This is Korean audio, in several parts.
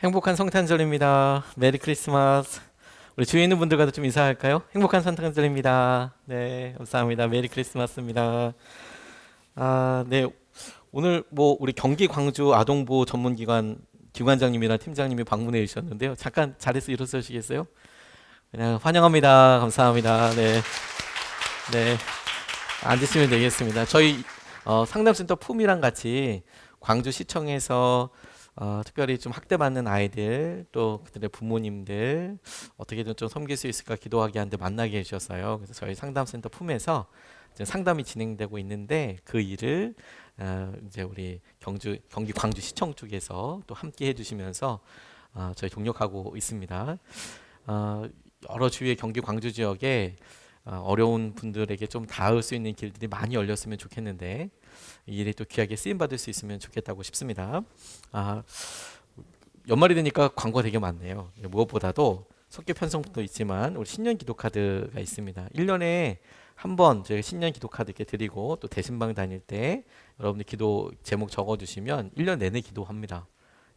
행복한 성탄절입니다. 메리 크리스마스. 우리 주위에 있는 분들과도 좀 인사할까요? 행복한 성탄절입니다. 네, 감사합니다. 메리 크리스마스입니다. 네. 오늘 우리 경기 광주 아동보호 전문기관 기관장님이나 팀장님이 방문해 주셨는데요. 잠깐 자리에서 일어서 주시겠어요? 그냥 환영합니다. 감사합니다. 네. 네. 앉으시면 되겠습니다. 저희 상담센터 품이랑 같이 광주시청에서 특별히 좀 학대받는 아이들 또 그들의 부모님들 어떻게든 좀 섬길 수 있을까 기도하게 하는데 만나게 해주셨어요. 그래서 저희 상담센터 품에서 이제 상담이 진행되고 있는데 그 일을 이제 우리 경기 광주시청 쪽에서 또 함께 해주시면서 저희 동력하고 있습니다. 여러 주위의 경기 광주 지역에 어려운 분들에게 좀 닿을 수 있는 길들이 많이 열렸으면 좋겠는데 이 일에 또 귀하게 쓰임 받을 수 있으면 좋겠다고 싶습니다. 아, 연말이 되니까 광고가 되게 많네요. 무엇보다도 속개 편성도 있지만 우리 신년 기도 카드가 있습니다. 1년에 한 번 저희가 신년 기도 카드 이렇게 드리고 또 대신방 다닐 때 여러분들 기도 제목 적어 주시면 1년 내내 기도합니다.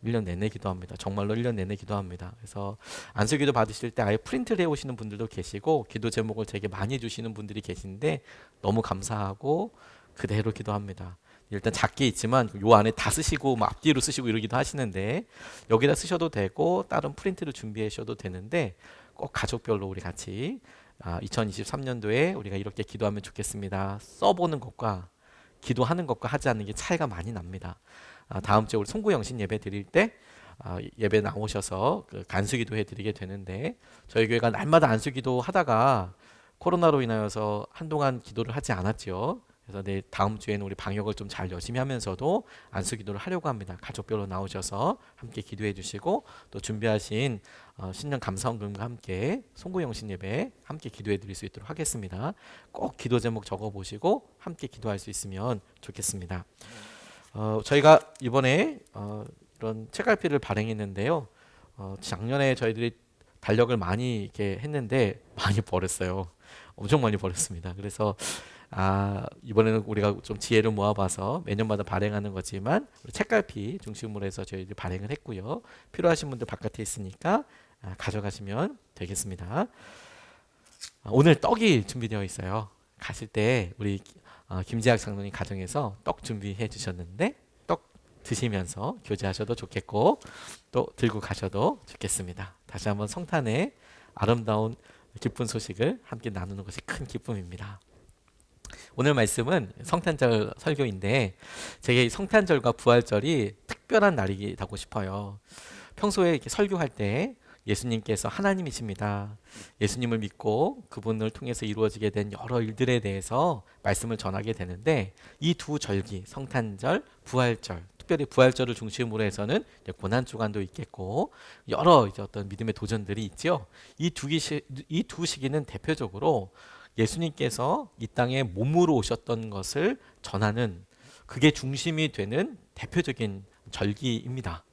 1년 내내 기도합니다. 정말로 1년 내내 기도합니다. 그래서 안수기도 받으실 때 아예 프린트를 해 오시는 분들도 계시고 기도 제목을 되게 많이 주시는 분들이 계신데 너무 감사하고 그대로 기도합니다. 일단 작게 있지만 요 안에 다 쓰시고 앞뒤로 쓰시고 이러기도 하시는데 여기다 쓰셔도 되고 다른 프린트를 준비해 주셔도 되는데 꼭 가족별로 우리 같이 2023년도에 우리가 이렇게 기도하면 좋겠습니다. 써보는 것과 기도하는 것과 하지 않는 게 차이가 많이 납니다. 다음 주에 우리 송구영신 예배 드릴 때 예배 나오셔서 그 간수기도 해드리게 되는데 저희 교회가 날마다 안수기도 하다가 코로나로 인하여서 한동안 기도를 하지 않았죠. 그래서 내일 다음 주에는 우리 방역을 좀 잘 열심히 하면서도 안수기도를 하려고 합니다. 가족별로 나오셔서 함께 기도해 주시고 또 준비하신 신년 감사원금과 함께 송구영신 예배 함께 기도해 드릴 수 있도록 하겠습니다. 꼭 기도 제목 적어 보시고 함께 기도할 수 있으면 좋겠습니다. 저희가 이번에 이런 책갈피를 발행했는데요. 작년에 저희들이 달력을 많이 이렇게 했는데 많이 버렸어요. 엄청 많이 버렸습니다. 그래서 이번에는 우리가 좀 지혜를 모아봐서 매년마다 발행하는 거지만 책갈피 중심으로 해서 저희들이 발행을 했고요. 필요하신 분들 바깥에 있으니까 가져가시면 되겠습니다. 오늘 떡이 준비되어 있어요. 가실 때 우리 김재학 장로님 가정에서 떡 준비해 주셨는데 떡 드시면서 교제하셔도 좋겠고 또 들고 가셔도 좋겠습니다. 다시 한번 성탄의 아름다운 기쁜 소식을 함께 나누는 것이 큰 기쁨입니다. 오늘 말씀은 성탄절 설교인데 제가 이 성탄절과 부활절이 특별한 날이라고 싶어요. 평소에 이렇게 설교할 때 예수님께서 하나님이십니다. 예수님을 믿고 그분을 통해서 이루어지게 된 여러 일들에 대해서 말씀을 전하게 되는데 이 두 절기, 성탄절, 부활절, 특별히 부활절을 중심으로 해서는 고난 주간도 있겠고 여러 이제 어떤 믿음의 도전들이 있죠. 이 두 시기는 대표적으로 예수님께서 이 땅에 몸으로 오셨던 것을 전하는 그게 중심이 되는 대표적인 절기입니다.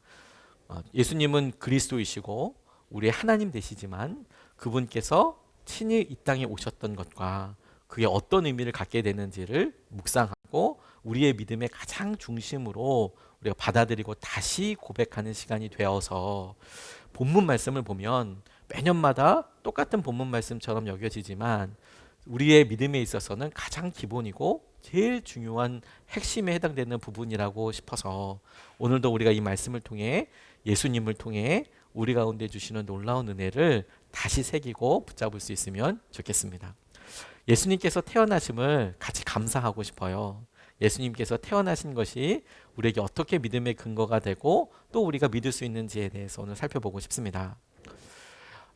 예수님은 그리스도이시고 우리의 하나님 되시지만 그분께서 친히 이 땅에 오셨던 것과 그게 어떤 의미를 갖게 되는지를 묵상하고 우리의 믿음의 가장 중심으로 우리가 받아들이고 다시 고백하는 시간이 되어서 본문 말씀을 보면 매년마다 똑같은 본문 말씀처럼 여겨지지만 우리의 믿음에 있어서는 가장 기본이고 제일 중요한 핵심에 해당되는 부분이라고 싶어서 오늘도 우리가 이 말씀을 통해 예수님을 통해 우리 가운데 주시는 놀라운 은혜를 다시 새기고 붙잡을 수 있으면 좋겠습니다. 예수님께서 태어나심을 같이 감사하고 싶어요. 예수님께서 태어나신 것이 우리에게 어떻게 믿음의 근거가 되고 또 우리가 믿을 수 있는지에 대해서 오늘 살펴보고 싶습니다.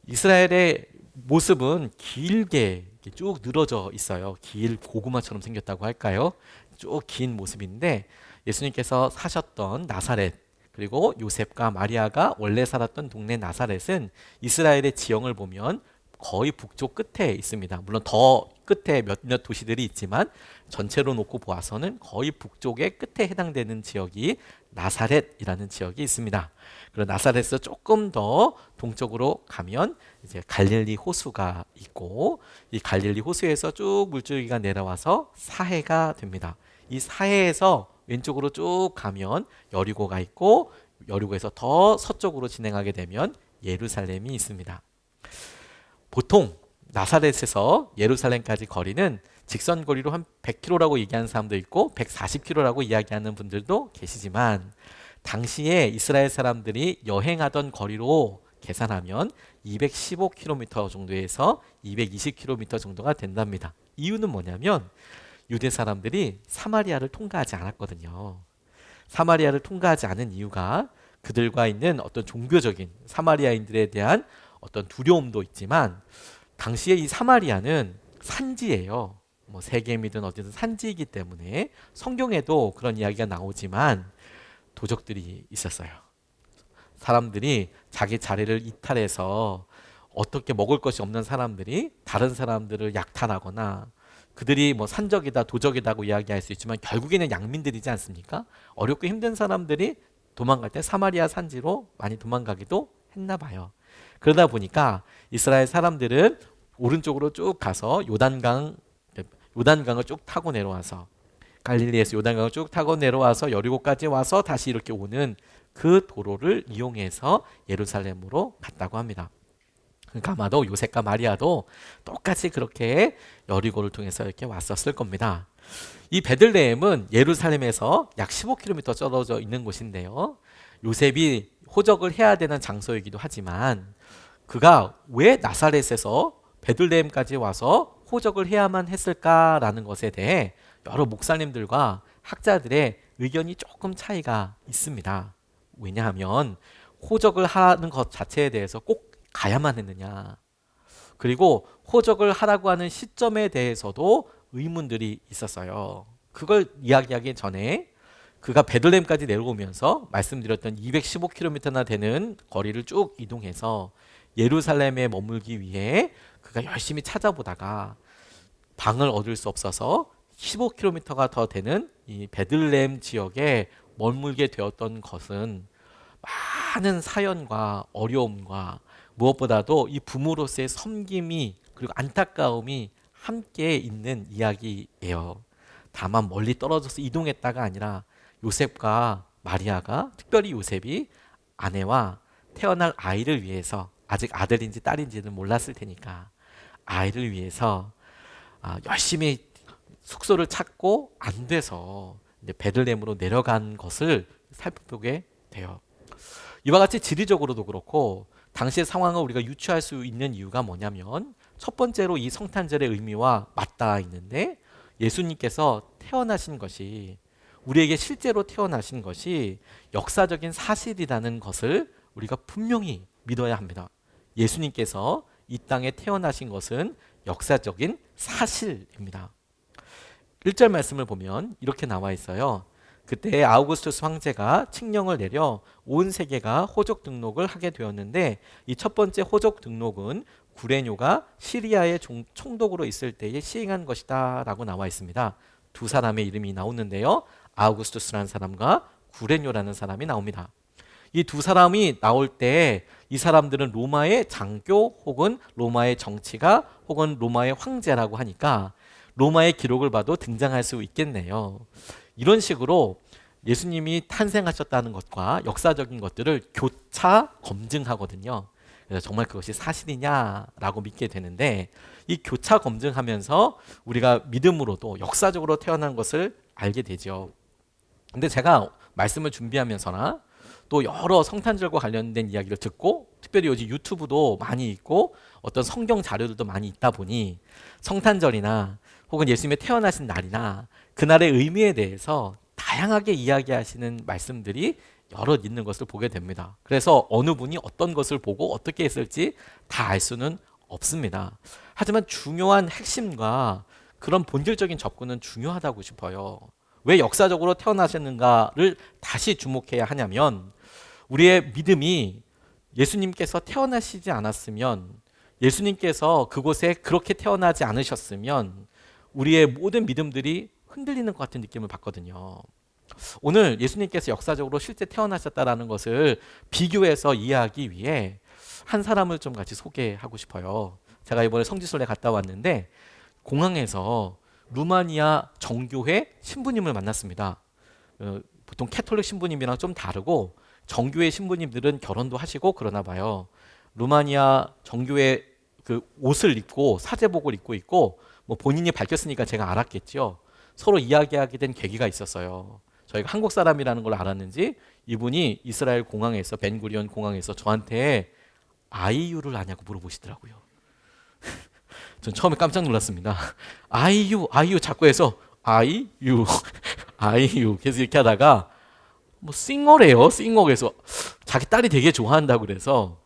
이스라엘의 모습은 길게 쭉 늘어져 있어요. 길 고구마처럼 생겼다고 할까요? 쭉 긴 모습인데 예수님께서 사셨던 나사렛 그리고 요셉과 마리아가 원래 살았던 동네 나사렛은 이스라엘의 지형을 보면 거의 북쪽 끝에 있습니다. 물론 더 끝에 몇몇 도시들이 있지만 전체로 놓고 보아서는 거의 북쪽의 끝에 해당되는 지역이 나사렛이라는 지역이 있습니다. 그리고 나사렛에서 조금 더 동쪽으로 가면 이제 갈릴리 호수가 있고 이 갈릴리 호수에서 쭉 물줄기가 내려와서 사해가 됩니다. 이 사해에서 왼쪽으로 쭉 가면 여리고가 있고 여리고에서 더 서쪽으로 진행하게 되면 예루살렘이 있습니다. 보통 나사렛에서 예루살렘까지 거리는 직선 거리로 한 100km라고 얘기하는 사람도 있고 140km라고 이야기하는 분들도 계시지만 당시에 이스라엘 사람들이 여행하던 거리로 계산하면 215km 정도에서 220km 정도가 된답니다. 이유는 뭐냐면 유대 사람들이 사마리아를 통과하지 않았거든요. 사마리아를 통과하지 않은 이유가 그들과 있는 어떤 종교적인 사마리아인들에 대한 어떤 두려움도 있지만 당시에 이 사마리아는 산지예요. 뭐 세겜이든 어디든 산지이기 때문에 성경에도 그런 이야기가 나오지만 도적들이 있었어요. 사람들이 자기 자리를 이탈해서 어떻게 먹을 것이 없는 사람들이 다른 사람들을 약탈하거나 그들이 뭐 산적이다 도적이다고 이야기할 수 있지만 결국에는 양민들이지 않습니까? 어렵고 힘든 사람들이 도망갈 때 사마리아 산지로 많이 도망가기도 했나 봐요. 그러다 보니까 이스라엘 사람들은 오른쪽으로 쭉 가서 요단강을 쭉 타고 내려와서 갈릴리에서 요단강을 쭉 타고 내려와서 여리고까지 와서 다시 이렇게 오는 그 도로를 이용해서 예루살렘으로 갔다고 합니다. 그러니까 아마도 요셉과 마리아도 똑같이 그렇게 여리고를 통해서 이렇게 왔었을 겁니다. 이 베들레헴은 예루살렘에서 약 15km 떨어져 있는 곳인데요. 요셉이 호적을 해야 되는 장소이기도 하지만 그가 왜 나사렛에서 베들레헴까지 와서 호적을 해야만 했을까라는 것에 대해 여러 목사님들과 학자들의 의견이 조금 차이가 있습니다. 왜냐하면 호적을 하는 것 자체에 대해서 꼭 가야만 했느냐. 그리고 호적을 하라고 하는 시점에 대해서도 의문들이 있었어요. 그걸 이야기하기 전에 그가 베들레헴까지 내려오면서 말씀드렸던 215km나 되는 거리를 쭉 이동해서 예루살렘에 머물기 위해 그가 열심히 찾아보다가 방을 얻을 수 없어서 15km가 더 되는 이 베들레헴 지역에 머물게 되었던 것은 많은 사연과 어려움과 무엇보다도 이 부모로서의 섬김이 그리고 안타까움이 함께 있는 이야기예요. 다만 멀리 떨어져서 이동했다가 아니라 요셉과 마리아가 특별히 요셉이 아내와 태어날 아이를 위해서 아직 아들인지 딸인지는 몰랐을 테니까 아이를 위해서 열심히 숙소를 찾고 안 돼서 이제 베들레헴으로 내려간 것을 살펴보게 돼요. 이와 같이 지리적으로도 그렇고 당시의 상황을 우리가 유추할 수 있는 이유가 뭐냐면 첫 번째로 이 성탄절의 의미와 맞닿아 있는데 예수님께서 태어나신 것이 우리에게 실제로 태어나신 것이 역사적인 사실이라는 것을 우리가 분명히 믿어야 합니다. 예수님께서 이 땅에 태어나신 것은 역사적인 사실입니다. 1절 말씀을 보면 이렇게 나와 있어요. 그때 아우구스투스 황제가 칙령을 내려 온 세계가 호적 등록을 하게 되었는데 이 첫 번째 호적 등록은 구레뇨가 시리아의 총독으로 있을 때에 시행한 것이다 라고 나와 있습니다. 두 사람의 이름이 나오는데요. 아우구스투스라는 사람과 구레뇨라는 사람이 나옵니다. 이 두 사람이 나올 때 이 사람들은 로마의 장교 혹은 로마의 정치가 혹은 로마의 황제라고 하니까 로마의 기록을 봐도 등장할 수 있겠네요. 이런 식으로 예수님이 탄생하셨다는 것과 역사적인 것들을 교차 검증하거든요. 그래서 정말 그것이 사실이냐라고 믿게 되는데 이 교차 검증하면서 우리가 믿음으로도 역사적으로 태어난 것을 알게 되죠. 근데 제가 말씀을 준비하면서나 또 여러 성탄절과 관련된 이야기를 듣고 특별히 요즘 유튜브도 많이 있고 어떤 성경 자료들도 많이 있다 보니 성탄절이나 혹은 예수님의 태어나신 날이나 그날의 의미에 대해서 다양하게 이야기하시는 말씀들이 여럿 있는 것을 보게 됩니다. 그래서 어느 분이 어떤 것을 보고 어떻게 했을지 다 알 수는 없습니다. 하지만 중요한 핵심과 그런 본질적인 접근은 중요하다고 싶어요. 왜 역사적으로 태어나셨는가를 다시 주목해야 하냐면 우리의 믿음이 예수님께서 태어나시지 않았으면 예수님께서 그곳에 그렇게 태어나지 않으셨으면 우리의 모든 믿음들이 흔들리는 것 같은 느낌을 받거든요. 오늘 예수님께서 역사적으로 실제 태어나셨다는 것을 비교해서 이해하기 위해 한 사람을 좀 같이 소개하고 싶어요. 제가 이번에 성지순례 갔다 왔는데 공항에서 루마니아 정교회 신부님을 만났습니다. 보통 캐톨릭 신부님이랑 좀 다르고 정교회 신부님들은 결혼도 하시고 그러나 봐요. 루마니아 정교회 그 옷을 입고 사제복을 입고 있고 뭐 본인이 밝혔으니까 제가 알았겠죠. 서로 이야기하게 된 계기가 있었어요. 저희가 한국 사람이라는 걸 알았는지 이분이 이스라엘 공항에서 벤구리온 공항에서 저한테 아이유를 아냐고 물어보시더라고요. 전 처음에 깜짝 놀랐습니다. 아이유 자꾸 해서 아이유 아이유 계속 이렇게 하다가 뭐 싱어래요. 싱어에서 자기 딸이 되게 좋아한다고 그래서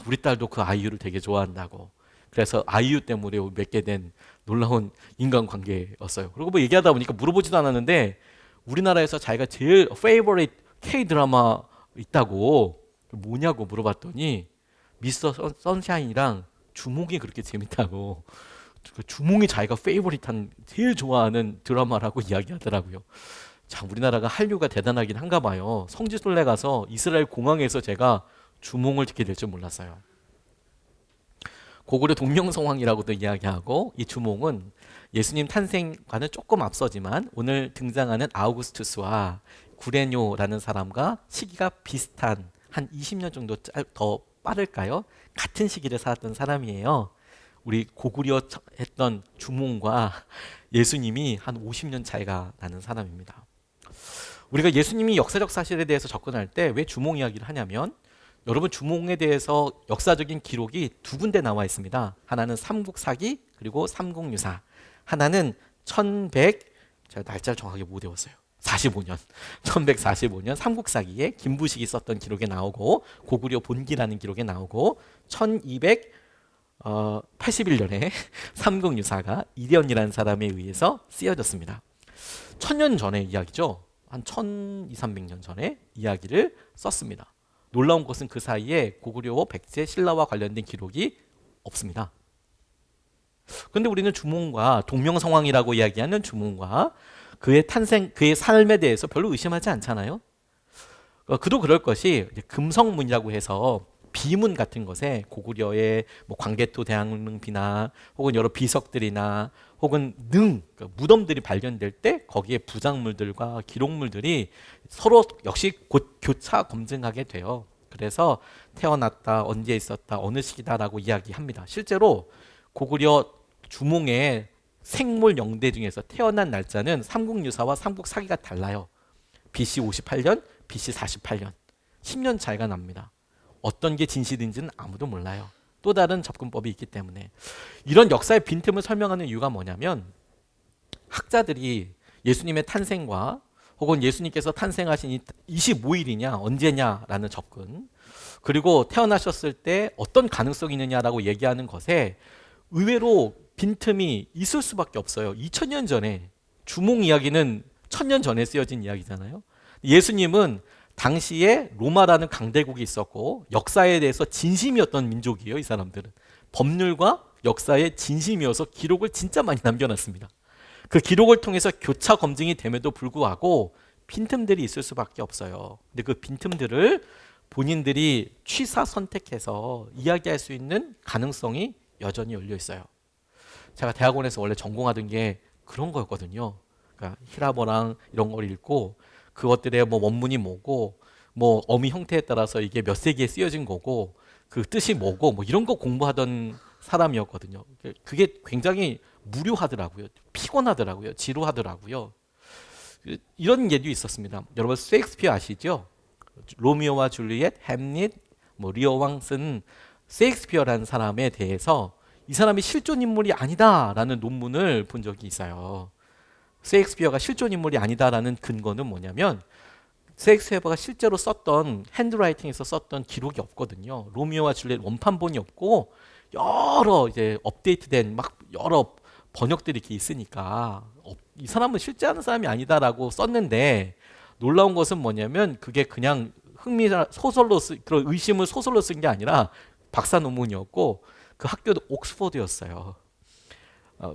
우리 딸도 그 아이유를 되게 좋아한다고. 그래서 아이유 때문에 맺게 된 놀라운 인간관계였어요. 그리고 뭐 얘기하다 보니까 물어보지도 않았는데 우리나라에서 자기가 제일 페이버릿 K 드라마 있다고 뭐냐고 물어봤더니 미스터 선샤인이랑 주몽이 그렇게 재밌다고. 그 주몽이 자기가 페이버릿한 제일 좋아하는 드라마라고 이야기하더라고요. 자, 우리나라가 한류가 대단하긴 한가 봐요. 성지순례 가서 이스라엘 공항에서 제가 주몽을 듣게 될 줄 몰랐어요. 고구려 동명성황이라고도 이야기하고 이 주몽은 예수님 탄생과는 조금 앞서지만 오늘 등장하는 아우구스투스와 구레뇨라는 사람과 시기가 비슷한 한 20년 정도 더 빠를까요? 같은 시기를 살았던 사람이에요. 우리 고구려 했던 주몽과 예수님이 한 50년 차이가 나는 사람입니다. 우리가 예수님이 역사적 사실에 대해서 접근할 때 왜 주몽 이야기를 하냐면 여러분 주몽에 대해서 역사적인 기록이 두 군데 나와 있습니다. 하나는 삼국사기 그리고 삼국유사. 하나는 1100 제가 날짜를 정확하게 못 외웠어요. 45년 1145년 삼국사기에 김부식이 썼던 기록에 나오고 고구려 본기라는 기록에 나오고 1281년에 삼국유사가 이련이라는 사람에 의해서 쓰여졌습니다. 1000년 전의 이야기죠. 한 1200~300년 전에 이야기를 썼습니다. 놀라운 것은 그 사이에 고구려 백제 신라와 관련된 기록이 없습니다. 그런데 우리는 주몽과 동명성황이라고 이야기하는 주몽과 그의 탄생, 그의 삶에 대해서 별로 의심하지 않잖아요. 그도 그럴 것이 금성문이라고 해서 비문 같은 것에 고구려의 뭐 광개토 대왕릉비나 혹은 여러 비석들이나 혹은 무덤들이 발견될 때 거기에 부작물들과 기록물들이 서로 역시 곧 교차 검증하게 돼요. 그래서 태어났다, 언제 있었다, 어느 시기다라고 이야기합니다. 실제로 고구려 주몽의 생물 영대 중에서 태어난 날짜는 삼국유사와 삼국사기가 달라요. BC 58년, BC 48년. 10년 차이가 납니다. 어떤 게 진실인지는 아무도 몰라요. 또 다른 접근법이 있기 때문에. 이런 역사의 빈틈을 설명하는 이유가 뭐냐면 학자들이 예수님의 탄생과 혹은 예수님께서 탄생하신 25일이냐 언제냐라는 접근, 그리고 태어나셨을 때 어떤 가능성이 있느냐라고 얘기하는 것에 의외로 빈틈이 있을 수밖에 없어요. 2000년 전에 주몽 이야기는 1000년 전에 쓰여진 이야기잖아요. 예수님은 당시에 로마라는 강대국이 있었고 역사에 대해서 진심이었던 민족이에요. 이 사람들은 법률과 역사에 진심이어서 기록을 진짜 많이 남겨놨습니다. 그 기록을 통해서 교차 검증이 됨에도 불구하고 빈틈들이 있을 수밖에 없어요. 근데 그 빈틈들을 본인들이 취사 선택해서 이야기할 수 있는 가능성이 여전히 열려 있어요. 제가 대학원에서 원래 전공하던 게 그런 거였거든요. 그러니까 히라버랑 이런 걸 읽고 그것들의 뭐 원문이 뭐고 뭐 어미 형태에 따라서 이게 몇 세기에 쓰여진 거고 그 뜻이 뭐고 뭐 이런 거 공부하던 사람이었거든요. 그게 굉장히 무료하더라고요. 피곤하더라고요. 지루하더라고요. 이런 예도 있었습니다. 여러분 셰익스피어 아시죠? 로미오와 줄리엣, 햄릿, 뭐 리어 왕 쓴 셰익스피어라는 사람에 대해서 이 사람이 실존 인물이 아니다라는 논문을 본 적이 있어요. 셰익스피어가 실존 인물이 아니다라는 근거는 뭐냐면 셰익스피어가 실제로 썼던 핸드라이팅에서 썼던 기록이 없거든요. 로미오와 줄리엣 원판본이 없고 여러 이제 업데이트된 막 여러 번역들이 이렇게 있으니까 이 사람은 실제 하는 사람이 아니다라고 썼는데 놀라운 것은 뭐냐면 그게 그냥 소설로 그런 의심을 소설로 쓴 게 아니라 박사 논문이었고 그 학교도 옥스퍼드였어요.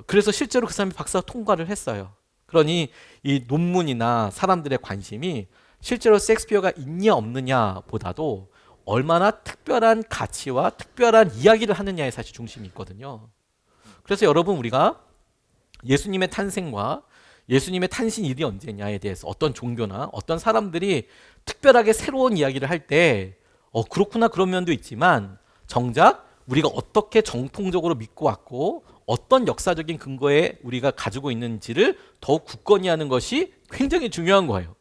그래서 실제로 그 사람이 박사 통과를 했어요. 그러니 이 논문이나 사람들의 관심이 실제로 셰익스피어가 있냐 없느냐 보다도 얼마나 특별한 가치와 특별한 이야기를 하느냐에 사실 중심이 있거든요. 그래서 여러분 우리가 예수님의 탄생과 예수님의 탄신 일이 언제냐에 대해서 어떤 종교나 어떤 사람들이 특별하게 새로운 이야기를 할 때 그렇구나 그런 면도 있지만 정작 우리가 어떻게 정통적으로 믿고 왔고 어떤 역사적인 근거에 우리가 가지고 있는지를 더욱 굳건히 하는 것이 굉장히 중요한 거예요.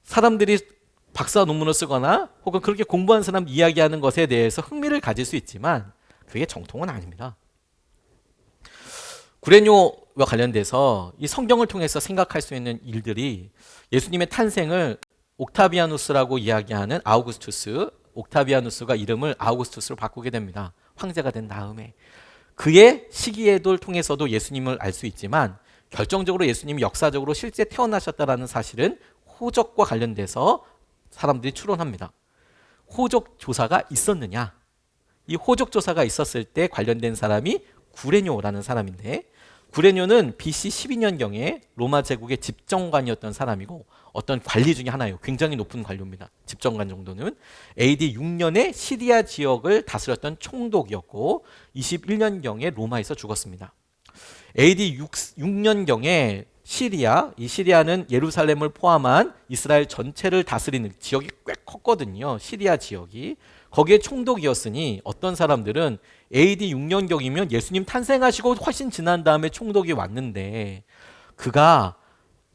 사람들이 박사 논문을 쓰거나 혹은 그렇게 공부한 사람 이야기하는 것에 대해서 흥미를 가질 수 있지만 그게 정통은 아닙니다. 구레뇨와 관련돼서 이 성경을 통해서 생각할 수 있는 일들이 예수님의 탄생을 옥타비아누스라고 이야기하는 아우구스투스, 옥타비아누스가 이름을 아우구스투스로 바꾸게 됩니다. 황제가 된 다음에 그의 시기에도 통해서도 예수님을 알 수 있지만 결정적으로 예수님이 역사적으로 실제 태어나셨다라는 사실은 호적과 관련돼서 사람들이 추론합니다. 호적 조사가 있었느냐? 이 호적 조사가 있었을 때 관련된 사람이 구레뇨라는 사람인데, 구레뇨는 BC 12년경에 로마 제국의 집정관이었던 사람이고 어떤 관리 중에 하나예요. 굉장히 높은 관료입니다. 집정관 정도는. AD 6년에 시리아 지역을 다스렸던 총독이었고 21년경에 로마에서 죽었습니다. AD 6년경에 이 시리아는 예루살렘을 포함한 이스라엘 전체를 다스리는 지역이 꽤 컸거든요. 시리아 지역이. 거기에 총독이었으니 어떤 사람들은 AD 6년경이면 예수님 탄생하시고 훨씬 지난 다음에 총독이 왔는데 그가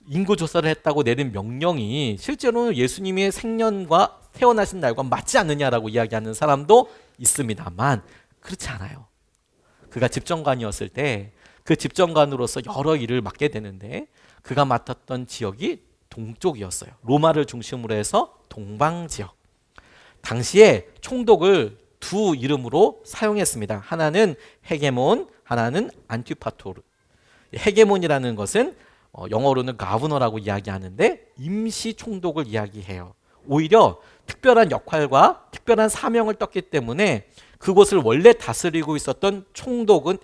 인구조사를 했다고 내린 명령이 실제로는 예수님의 생년과 태어나신 날과 맞지 않느냐라고 이야기하는 사람도 있습니다만 그렇지 않아요. 그가 집정관이었을 때 그 집정관으로서 여러 일을 맡게 되는데 그가 맡았던 지역이 동쪽이었어요. 로마를 중심으로 해서 동방지역. 당시에 총독을 두 이름으로 사용했습니다. 하나는 헤게몬, 하나는 안티파토르. 헤게몬이라는 것은 영어로는 가브너라고 이야기하는데 임시 총독을 이야기해요. 오히려 특별한 역할과 특별한 사명을 떴기 때문에 그곳을 원래 다스리고 있었던 총독은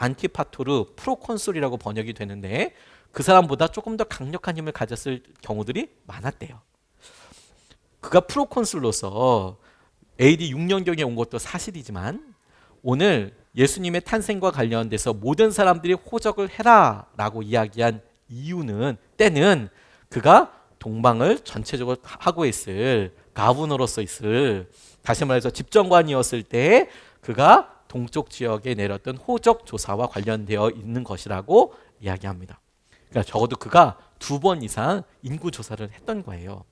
안티파토르 프로콘술이라고 번역이 되는데 그 사람보다 조금 더 강력한 힘을 가졌을 경우들이 많았대요. 그가 프로콘술로서 AD 6년경에 온 것도 사실이지만 오늘 예수님의 탄생과 관련돼서 모든 사람들이 호적을 해라라고 이야기한 때는 그가 동방을 전체적으로 하고 있을 가브너로서 있을, 다시 말해서 집정관이었을 때 그가 동쪽 지역에 내렸던 호적 조사와 관련되어 있는 것이라고 이야기합니다. 그러니까 적어도 그가 2번 이상 인구 조사를 했던 거예요.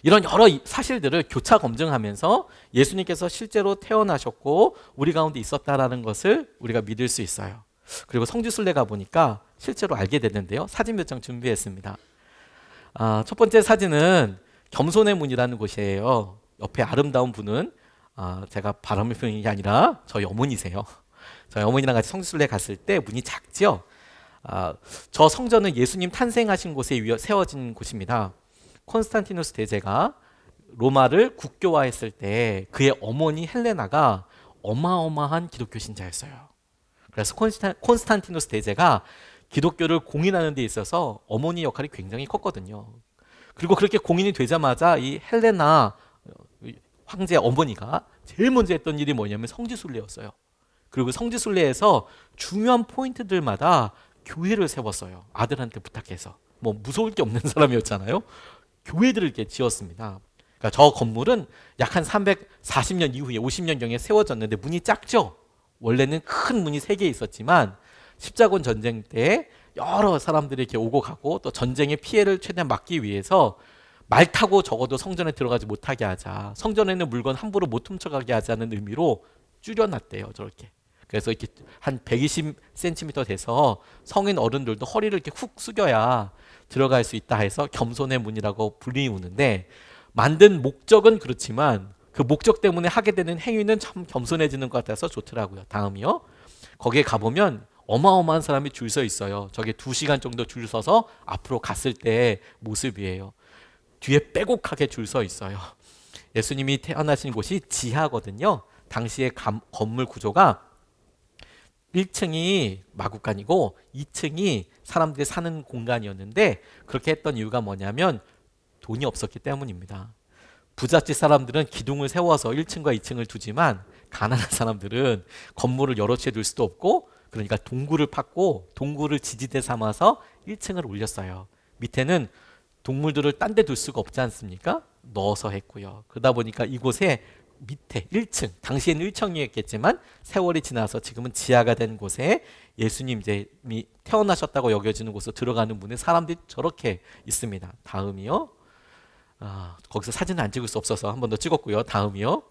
이런 여러 사실들을 교차 검증하면서 예수님께서 실제로 태어나셨고 우리 가운데 있었다라는 것을 우리가 믿을 수 있어요. 그리고 성지순례 가보니까 실제로 알게 됐는데요. 사진 몇 장 준비했습니다. 첫 번째 사진은 겸손의 문이라는 곳이에요. 옆에 아름다운 분은 제가 바람을 피우는 게 아니라 저희 어머니세요. 저희 어머니랑 같이 성지순례 갔을 때 문이 작죠. 저 성전은 예수님 탄생하신 곳에 세워진 곳입니다. 콘스탄티누스 대제가 로마를 국교화했을 때 그의 어머니 헬레나가 어마어마한 기독교 신자였어요. 그래서 콘스탄티누스 대제가 기독교를 공인하는 데 있어서 어머니 역할이 굉장히 컸거든요. 그리고 그렇게 공인이 되자마자 이 헬레나 황제 어머니가 제일 먼저 했던 일이 뭐냐면 성지순례였어요. 그리고 성지순례에서 중요한 포인트들마다 교회를 세웠어요. 아들한테 부탁해서. 뭐 무서울 게 없는 사람이었잖아요. 교회들을 이렇게 지었습니다. 그러니까 저 건물은 약 한 340년 이후에 50년경에 세워졌는데 문이 작죠. 원래는 큰 문이 3개 있었지만 십자군 전쟁 때 여러 사람들이 이렇게 오고 가고 또 전쟁의 피해를 최대한 막기 위해서 말 타고 적어도 성전에 들어가지 못하게 하자, 성전에 있는 물건 함부로 못 훔쳐가게 하자는 의미로 줄여놨대요. 저렇게. 그래서 이렇게 한 120cm 돼서 성인 어른들도 허리를 이렇게 훅 숙여야 들어갈 수 있다 해서 겸손의 문이라고 불리우는데, 만든 목적은 그렇지만 그 목적 때문에 하게 되는 행위는 참 겸손해지는 것 같아서 좋더라고요. 다음이요. 거기에 가보면 어마어마한 사람이 줄 서 있어요. 저게 2시간 정도 줄 서서 앞으로 갔을 때 모습이에요. 뒤에 빼곡하게 줄 서 있어요. 예수님이 태어나신 곳이 지하거든요. 당시의 건물 구조가 1층이 마구간이고 2층이 사람들이 사는 공간이었는데, 그렇게 했던 이유가 뭐냐면 돈이 없었기 때문입니다. 부잣집 사람들은 기둥을 세워서 1층과 2층을 두지만 가난한 사람들은 건물을 여러 채 둘 수도 없고 그러니까 동굴을 팠고 동굴을 지지대 삼아서 1층을 올렸어요. 밑에는 동물들을 딴 데 둘 수가 없지 않습니까? 넣어서 했고요. 그러다 보니까 이곳에 밑에 1층, 당시에는 1층이었겠지만 세월이 지나서 지금은 지하가 된 곳에 예수님이 태어나셨다고 여겨지는 곳으로 들어가는 문에 사람들이 저렇게 있습니다. 다음이요. 거기서 사진을 안 찍을 수 없어서 한 번 더 찍었고요. 다음이요.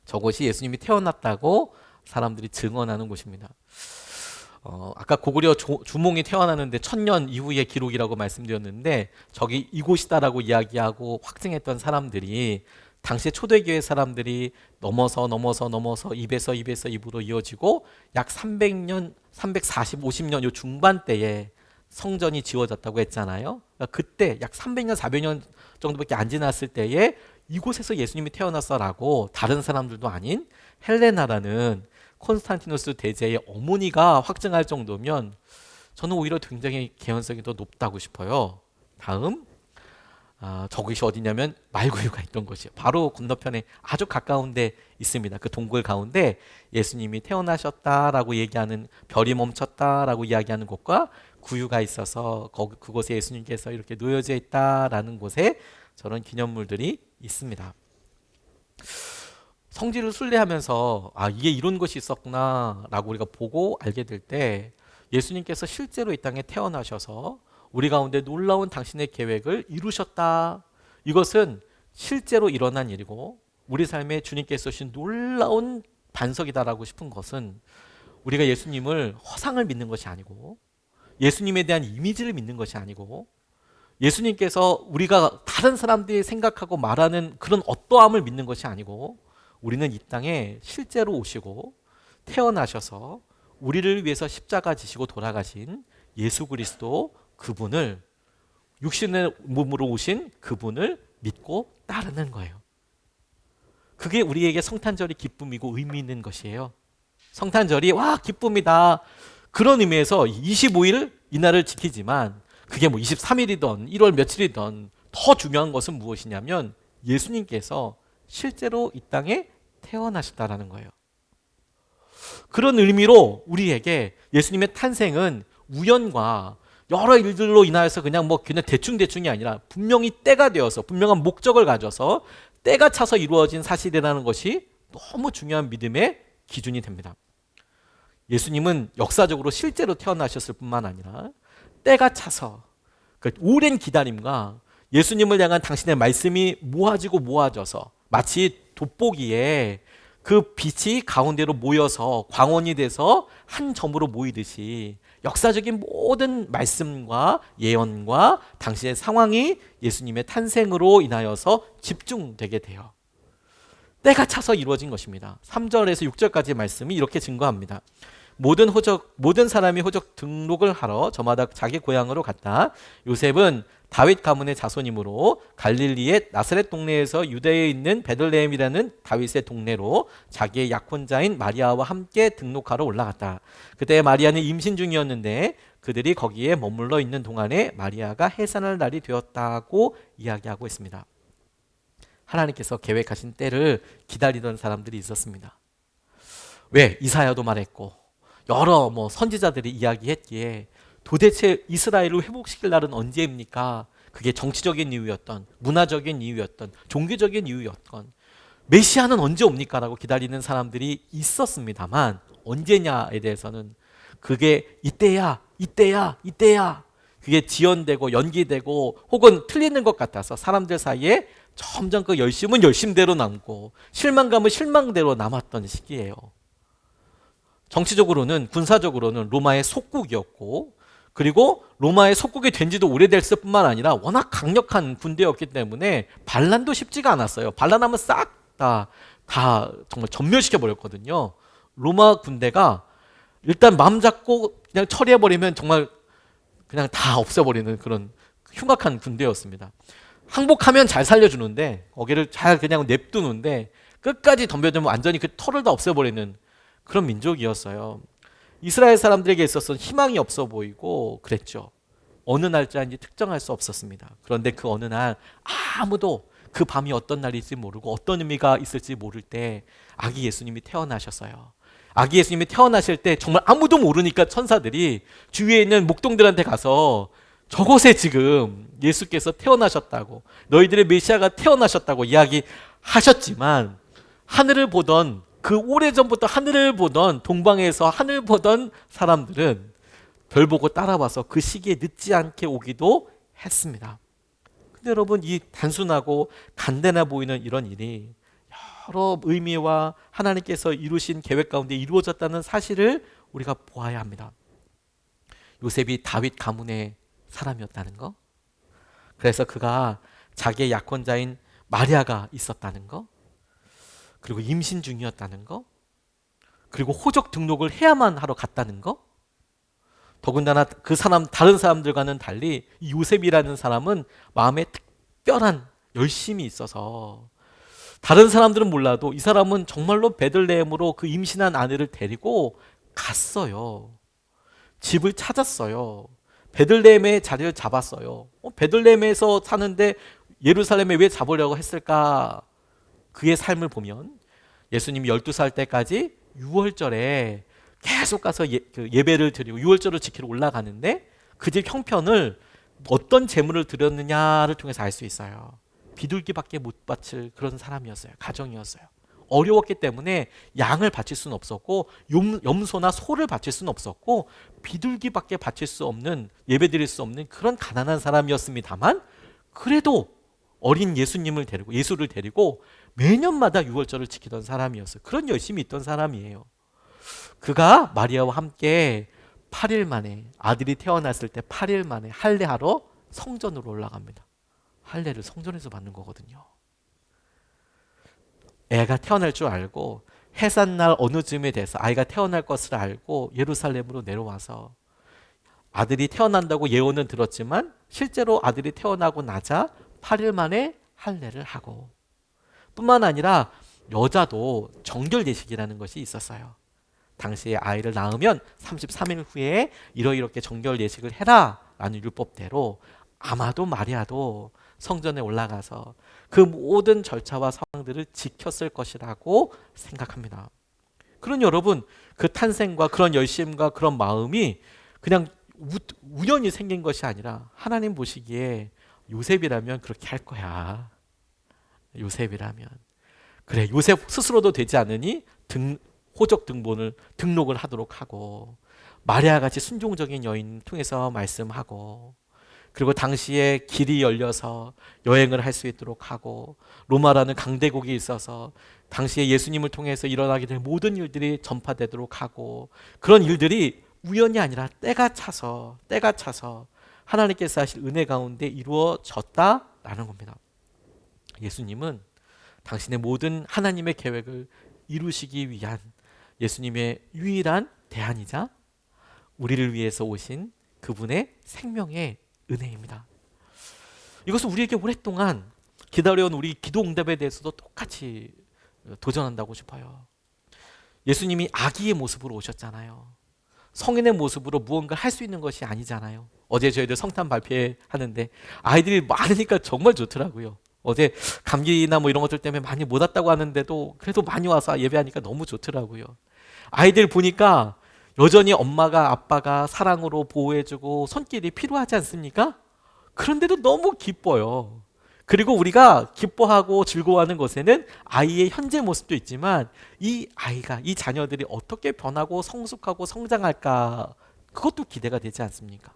저곳이 예수님이 태어났다고 사람들이 증언하는 곳입니다. 아까 고구려 주몽이 태어나는데 1000년 이후의 기록이라고 말씀드렸는데 저기 이곳이다라고 이야기하고 확증했던 사람들이 당시에 초대교회 사람들이 넘어서 입에서 입으로 이어지고 약 300년, 340, 50년 요 중반대에 성전이 지어졌다고 했잖아요. 그러니까 그때 약 300년, 400년 정도밖에 안 지났을 때에 이곳에서 예수님이 태어났어라고 다른 사람들도 아닌 헬레나라는 콘스탄티누스 대제의 어머니가 확증할 정도면 저는 오히려 굉장히 개연성이 더 높다고 싶어요. 다음. 저것이 어디냐면 말구유가 있던 곳이에요. 바로 건너편에 아주 가까운 데 있습니다. 그 동굴 가운데 예수님이 태어나셨다라고 얘기하는, 별이 멈췄다라고 이야기하는 곳과 구유가 있어서 그곳에 예수님께서 이렇게 놓여져 있다라는 곳에 저런 기념물들이 있습니다. 성지를 순례하면서 이게 이런 것이 있었구나라고 우리가 보고 알게 될 때 예수님께서 실제로 이 땅에 태어나셔서 우리 가운데 놀라운 당신의 계획을 이루셨다. 이것은 실제로 일어난 일이고 우리 삶에 주님께서 주신 놀라운 반석이다라고 싶은 것은 우리가 예수님을 허상을 믿는 것이 아니고 예수님에 대한 이미지를 믿는 것이 아니고 예수님께서 우리가 다른 사람들이 생각하고 말하는 그런 어떠함을 믿는 것이 아니고 우리는 이 땅에 실제로 오시고 태어나셔서 우리를 위해서 십자가 지시고 돌아가신 예수 그리스도, 그분을, 육신의 몸으로 오신 그분을 믿고 따르는 거예요. 그게 우리에게 성탄절이 기쁨이고 의미 있는 것이에요. 성탄절이 기쁨이다. 그런 의미에서 25일 이날을 지키지만 그게 23일이든 1월 며칠이든 더 중요한 것은 무엇이냐면 예수님께서 실제로 이 땅에 태어나셨다라는 거예요. 그런 의미로 우리에게 예수님의 탄생은 우연과 여러 일들로 인하여서 그냥 대충대충이 아니라 분명히 때가 되어서 분명한 목적을 가져서 때가 차서 이루어진 사실이라는 것이 너무 중요한 믿음의 기준이 됩니다. 예수님은 역사적으로 실제로 태어나셨을 뿐만 아니라 때가 차서 그 오랜 기다림과 예수님을 향한 당신의 말씀이 모아져서 마치 돋보기에 그 빛이 가운데로 모여서 광원이 돼서 한 점으로 모이듯이 역사적인 모든 말씀과 예언과 당시의 상황이 예수님의 탄생으로 인하여서 집중되게 돼요. 때가 차서 이루어진 것입니다. 3절에서 6절까지 말씀이 이렇게 증거합니다. 모든 사람이 호적 등록을 하러 저마다 자기 고향으로 갔다. 요셉은 다윗 가문의 자손이므로 갈릴리의 나사렛 동네에서 유대에 있는 베들레헴이라는 다윗의 동네로 자기의 약혼자인 마리아와 함께 등록하러 올라갔다. 그때 마리아는 임신 중이었는데 그들이 거기에 머물러 있는 동안에 마리아가 해산할 날이 되었다고 이야기하고 있습니다. 하나님께서 계획하신 때를 기다리던 사람들이 있었습니다. 왜? 이사야도 말했고 여러 선지자들이 이야기했기에 도대체 이스라엘을 회복시킬 날은 언제입니까? 그게 정치적인 이유였던, 문화적인 이유였던, 종교적인 이유였던, 메시아는 언제 옵니까? 라고 기다리는 사람들이 있었습니다만 언제냐에 대해서는 그게 이때야 그게 지연되고 연기되고 혹은 틀리는 것 같아서 사람들 사이에 점점 그 열심은 열심대로 남고 실망감은 실망대로 남았던 시기예요. 정치적으로는, 군사적으로는 로마의 속국이었고 그리고 로마의 속국이 된 지도 오래됐을 뿐만 아니라 워낙 강력한 군대였기 때문에 반란도 쉽지가 않았어요. 반란하면 싹 다 정말 전멸시켜 버렸거든요. 로마 군대가 일단 마음 잡고 그냥 처리해 버리면 정말 그냥 다 없애버리는 그런 흉악한 군대였습니다. 항복하면 잘 살려주는데 거기를 잘 그냥 냅두는데 끝까지 덤벼들면 완전히 그 털을 다 없애버리는 그런 민족이었어요. 이스라엘 사람들에게 있어서는 희망이 없어 보이고 그랬죠. 어느 날짜인지 특정할 수 없었습니다. 그런데 그 어느 날 아무도 그 밤이 어떤 날일지 모르고 어떤 의미가 있을지 모를 때 아기 예수님이 태어나셨어요. 아기 예수님이 태어나실 때 정말 아무도 모르니까 천사들이 주위에 있는 목동들한테 가서 저곳에 지금 예수께서 태어나셨다고, 너희들의 메시아가 태어나셨다고 이야기하셨지만, 하늘을 보던, 그 오래전부터 하늘을 보던, 동방에서 하늘 보던 사람들은 별 보고 따라와서 그 시기에 늦지 않게 오기도 했습니다. 근데 여러분, 이 단순하고 간단해 보이는 이런 일이 여러 의미와 하나님께서 이루신 계획 가운데 이루어졌다는 사실을 우리가 보아야 합니다. 요셉이 다윗 가문의 사람이었다는 거, 그래서 그가 자기의 약혼자인 마리아가 있었다는 거, 그리고 임신 중이었다는 거, 그리고 호적 등록을 해야만 하러 갔다는 거, 더군다나 그 사람, 다른 사람들과는 달리 이 요셉이라는 사람은 마음에 특별한 열심이 있어서 다른 사람들은 몰라도 이 사람은 정말로 베들레헴으로 그 임신한 아내를 데리고 갔어요. 집을 찾았어요. 베들레헴에 자리를 잡았어요. 베들레헴에서 사는데 예루살렘에 왜 잡으려고 했을까? 그의 삶을 보면 예수님이 12살 때까지 6월절에 계속 가서 예배를 드리고 6월절을 지키러 올라가는데 그 집 형편을 어떤 제물을 드렸느냐를 통해서 알 수 있어요. 비둘기밖에 못 바칠 그런 사람이었어요. 가정이었어요. 어려웠기 때문에 양을 바칠 수는 없었고 염소나 소를 바칠 수는 없었고 비둘기밖에 바칠 수 없는, 예배 드릴 수 없는 그런 가난한 사람이었습니다만, 그래도 어린 예수님을 데리고, 예수를 데리고 매년마다 6월절을 지키던 사람이었어요. 그런 열심이 있던 사람이에요. 그가 마리아와 함께 8일 만에, 아들이 태어났을 때 8일 만에 할례하러 성전으로 올라갑니다. 할례를 성전에서 받는 거거든요. 애가 태어날 줄 알고 해산날 어느 쯤에 돼서 아이가 태어날 것을 알고 예루살렘으로 내려와서 아들이 태어난다고 예언은 들었지만 실제로 아들이 태어나고 나자 8일 만에 할례를 하고, 뿐만 아니라 여자도 정결 예식이라는 것이 있었어요. 당시에 아이를 낳으면 33일 후에 이렇게 정결 예식을 해라 라는 율법대로 아마도 마리아도 성전에 올라가서 그 모든 절차와 상황들을 지켰을 것이라고 생각합니다. 그런 여러분, 그 탄생과 그런 열심과 그런 마음이 그냥 우연히 생긴 것이 아니라 하나님 보시기에 요셉이라면 그렇게 할 거야. 요셉이라면. 그래, 요셉 스스로도 되지 않으니 호적 등록을 하도록 하고, 마리아 같이 순종적인 여인 통해서 말씀하고, 그리고 당시에 길이 열려서 여행을 할 수 있도록 하고, 로마라는 강대국이 있어서 당시에 예수님을 통해서 일어나게 될 모든 일들이 전파되도록 하고, 그런 일들이 우연이 아니라 때가 차서 하나님께서 하실 은혜 가운데 이루어졌다라는 겁니다. 예수님은 당신의 모든 하나님의 계획을 이루시기 위한 예수님의 유일한 대안이자 우리를 위해서 오신 그분의 생명의 은혜입니다. 이것은 우리에게 오랫동안 기다려온 우리 기도 응답에 대해서도 똑같이 도전한다고 싶어요. 예수님이 아기의 모습으로 오셨잖아요. 성인의 모습으로 무언가 할 수 있는 것이 아니잖아요. 어제 저희들 성탄 발표하는데 아이들이 많으니까 정말 좋더라고요. 어제 감기나 뭐 이런 것들 때문에 많이 못 왔다고 하는데도 그래도 많이 와서 예배하니까 너무 좋더라고요. 아이들 보니까 여전히 엄마가, 아빠가 사랑으로 보호해주고 손길이 필요하지 않습니까? 그런데도 너무 기뻐요. 그리고 우리가 기뻐하고 즐거워하는 것에는 아이의 현재 모습도 있지만 이 아이가, 이 자녀들이 어떻게 변하고 성숙하고 성장할까, 그것도 기대가 되지 않습니까?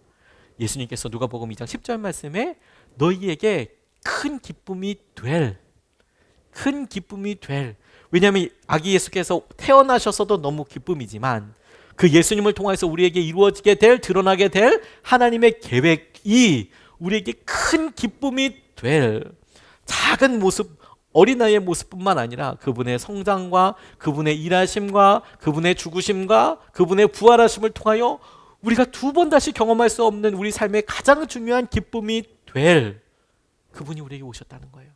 예수님께서 누가복음 2장 10절 말씀에 너희에게 큰 기쁨이 될, 왜냐하면 아기 예수께서 태어나셔서도 너무 기쁨이지만 그 예수님을 통해서 우리에게 이루어지게 될, 드러나게 될 하나님의 계획이 우리에게 큰 기쁨이 될 작은 모습, 어린아이의 모습뿐만 아니라 그분의 성장과 그분의 일하심과 그분의 죽으심과 그분의 부활하심을 통하여 우리가 두 번 다시 경험할 수 없는 우리 삶의 가장 중요한 기쁨이 될 그분이 우리에게 오셨다는 거예요.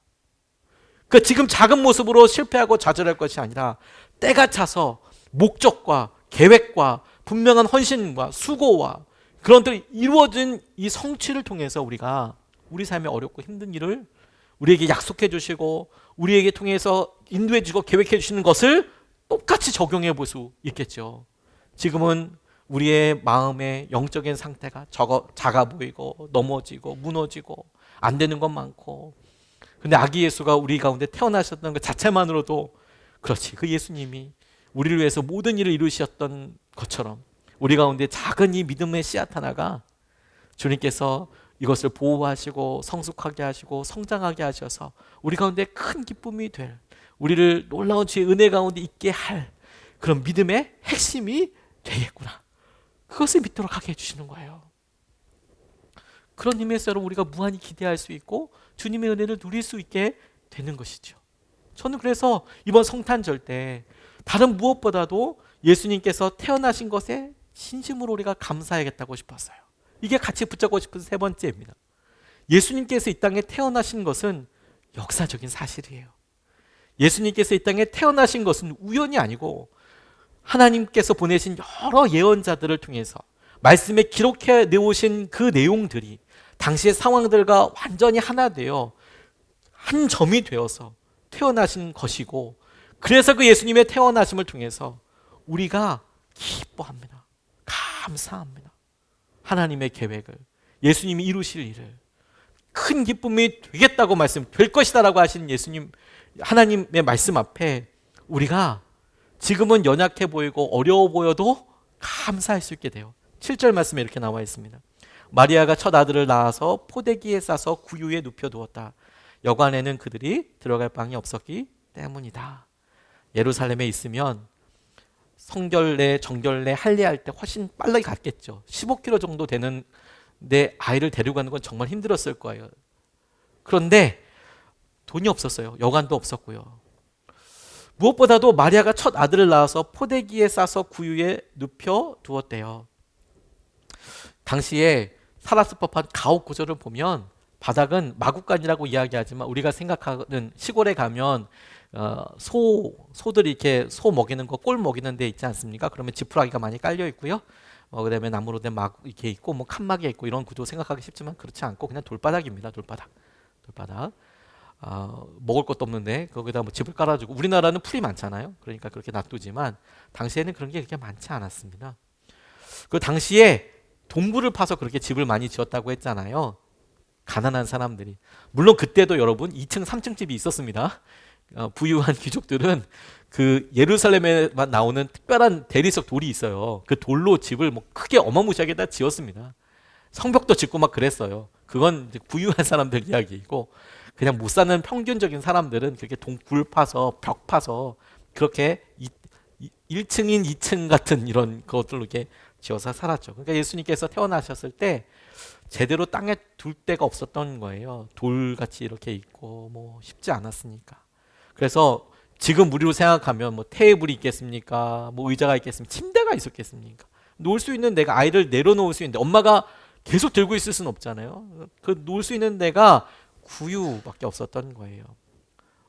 그러니까 지금 작은 모습으로 실패하고 좌절할 것이 아니라 때가 차서 목적과 계획과 분명한 헌신과 수고와 그런 것들이 이루어진 이 성취를 통해서 우리가 우리 삶의 어렵고 힘든 일을 우리에게 약속해 주시고 우리에게 통해서 인도해 주고 계획해 주시는 것을 똑같이 적용해 볼 수 있겠죠. 지금은 우리의 마음의 영적인 상태가 작아 보이고 넘어지고 무너지고 안 되는 것 많고, 근데 아기 예수가 우리 가운데 태어나셨던 것 자체만으로도 그렇지, 그 예수님이 우리를 위해서 모든 일을 이루셨던 것처럼 우리 가운데 작은 이 믿음의 씨앗 하나가 주님께서 이것을 보호하시고 성숙하게 하시고 성장하게 하셔서 우리 가운데 큰 기쁨이 될, 우리를 놀라운 주의 은혜 가운데 있게 할 그런 믿음의 핵심이 되겠구나, 그것을 믿도록 하게 해주시는 거예요. 그런 의미에서 우리가 무한히 기대할 수 있고 주님의 은혜를 누릴 수 있게 되는 것이죠. 저는 그래서 이번 성탄절 때 다른 무엇보다도 예수님께서 태어나신 것에 진심으로 우리가 감사해야겠다고 싶었어요. 이게 같이 붙잡고 싶은 세 번째입니다. 예수님께서 이 땅에 태어나신 것은 역사적인 사실이에요. 예수님께서 이 땅에 태어나신 것은 우연이 아니고 하나님께서 보내신 여러 예언자들을 통해서 말씀에 기록해 내오신 그 내용들이 당시의 상황들과 완전히 하나 되어 한 점이 되어서 태어나신 것이고, 그래서 그 예수님의 태어나심을 통해서 우리가 기뻐합니다. 감사합니다. 하나님의 계획을, 예수님이 이루실 일을, 큰 기쁨이 되겠다고 될 것이다라고 하신 예수님, 하나님의 말씀 앞에 우리가 지금은 연약해 보이고 어려워 보여도 감사할 수 있게 돼요. 7절 말씀에 이렇게 나와 있습니다. 마리아가 첫 아들을 낳아서 포대기에 싸서 구유에 눕혀두었다. 여관에는 그들이 들어갈 방이 없었기 때문이다. 예루살렘에 있으면 성결례, 정결례, 할례할 때 훨씬 빨리 갔겠죠. 15km 정도 되는데 아이를 데려가는 건 정말 힘들었을 거예요. 그런데 돈이 없었어요. 여관도 없었고요. 무엇보다도 마리아가 첫 아들을 낳아서 포대기에 싸서 구유에 눕혀 두었대요. 당시에 살았을 법한 가옥 구조를 보면 바닥은 마구간이라고 이야기하지만 우리가 생각하는, 시골에 가면 소들이 이렇게 소 먹이는 거, 꼴 먹이는 데 있지 않습니까? 그러면 지푸라기가 많이 깔려 있고요. 그다음에 나무로 된 막 이렇게 있고 뭐 칸막이 있고, 이런 구조 생각하기 쉽지만 그렇지 않고 그냥 돌바닥입니다. 돌바닥. 먹을 것도 없는데 거기다 뭐 집을 깔아주고, 우리나라는 풀이 많잖아요. 그러니까 그렇게 놔두지만 당시에는 그런 게 그렇게 많지 않았습니다. 그 당시에 동굴을 파서 그렇게 집을 많이 지었다고 했잖아요. 가난한 사람들이. 물론 그때도 여러분 2층, 3층 집이 있었습니다. 부유한 귀족들은 그 예루살렘에만 나오는 특별한 대리석 돌이 있어요. 그 돌로 집을 뭐 크게 어마무시하게 다 지었습니다. 성벽도 짓고 막 그랬어요. 그건 이제 부유한 사람들 이야기이고, 그냥 못 사는 평균적인 사람들은 그렇게 동굴 파서 벽 파서 그렇게 1층인 2층 같은 이런 것들로 이렇게 지어서 살았죠. 그러니까 예수님께서 태어나셨을 때 제대로 땅에 둘 데가 없었던 거예요. 돌같이 이렇게 있고 뭐 쉽지 않았으니까. 그래서 지금 우리로 생각하면 뭐 테이블이 있겠습니까? 뭐 의자가 있겠습니까? 침대가 있었겠습니까? 놓을 수 있는 데가, 아이를 내려놓을 수 있는데 엄마가 계속 들고 있을 수는 없잖아요. 그 놓을 수 있는 데가 구유밖에 없었던 거예요.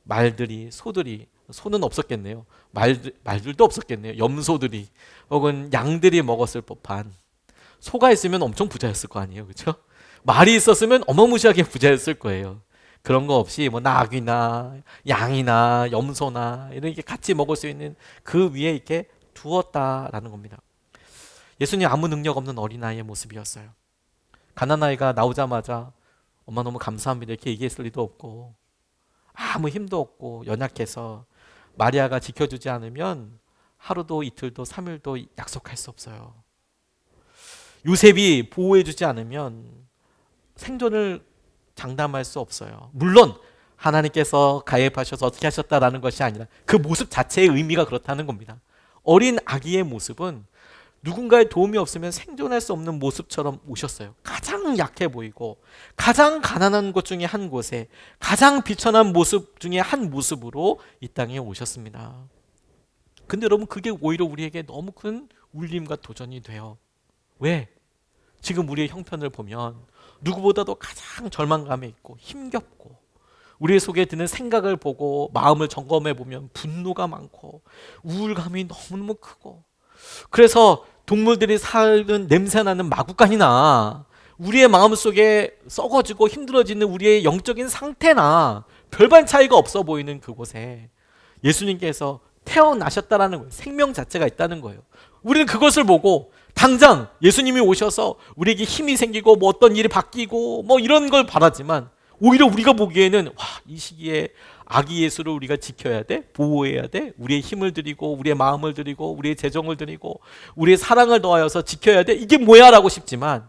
말들이, 소들이, 소는 없었겠네요. 말들도 없었겠네요. 염소들이 혹은 양들이 먹었을 법한. 소가 있으면 엄청 부자였을 거 아니에요, 그렇죠? 말이 있었으면 어마무시하게 부자였을 거예요. 그런 거 없이 뭐 낙이나 양이나 염소나 이렇게 같이 먹을 수 있는 그 위에 이렇게 두었다라는 겁니다. 예수님 아무 능력 없는 어린아이의 모습이었어요. 갓난아이가 나오자마자 엄마 너무 감사합니다 이렇게 얘기했을 리도 없고, 아무 힘도 없고 연약해서 마리아가 지켜주지 않으면 하루도 이틀도 3일도 약속할 수 없어요. 요셉이 보호해주지 않으면 생존을 장담할 수 없어요. 물론 하나님께서 가입하셔서 어떻게 하셨다라는 것이 아니라 그 모습 자체의 의미가 그렇다는 겁니다. 어린 아기의 모습은 누군가의 도움이 없으면 생존할 수 없는 모습처럼 오셨어요. 가장 약해 보이고 가장 가난한 곳 중에 한 곳에 가장 비천한 모습 중에 한 모습으로 이 땅에 오셨습니다. 근데 여러분, 그게 오히려 우리에게 너무 큰 울림과 도전이 돼요. 왜? 지금 우리의 형편을 보면 누구보다도 가장 절망감에 있고 힘겹고, 우리의 속에 드는 생각을 보고 마음을 점검해 보면 분노가 많고 우울감이 너무너무 크고, 그래서 동물들이 사는 냄새나는 마구간이나 우리의 마음속에 썩어지고 힘들어지는 우리의 영적인 상태나 별반 차이가 없어 보이는 그곳에 예수님께서 태어나셨다라는 거예요. 생명 자체가 있다는 거예요. 우리는 그것을 보고 당장 예수님이 오셔서 우리에게 힘이 생기고 뭐 어떤 일이 바뀌고 뭐 이런 걸 바라지만, 오히려 우리가 보기에는 와, 이 시기에 아기 예수를 우리가 지켜야 돼, 보호해야 돼, 우리의 힘을 드리고 우리의 마음을 드리고 우리의 재정을 드리고 우리의 사랑을 더하여서 지켜야 돼, 이게 뭐야 라고 싶지만,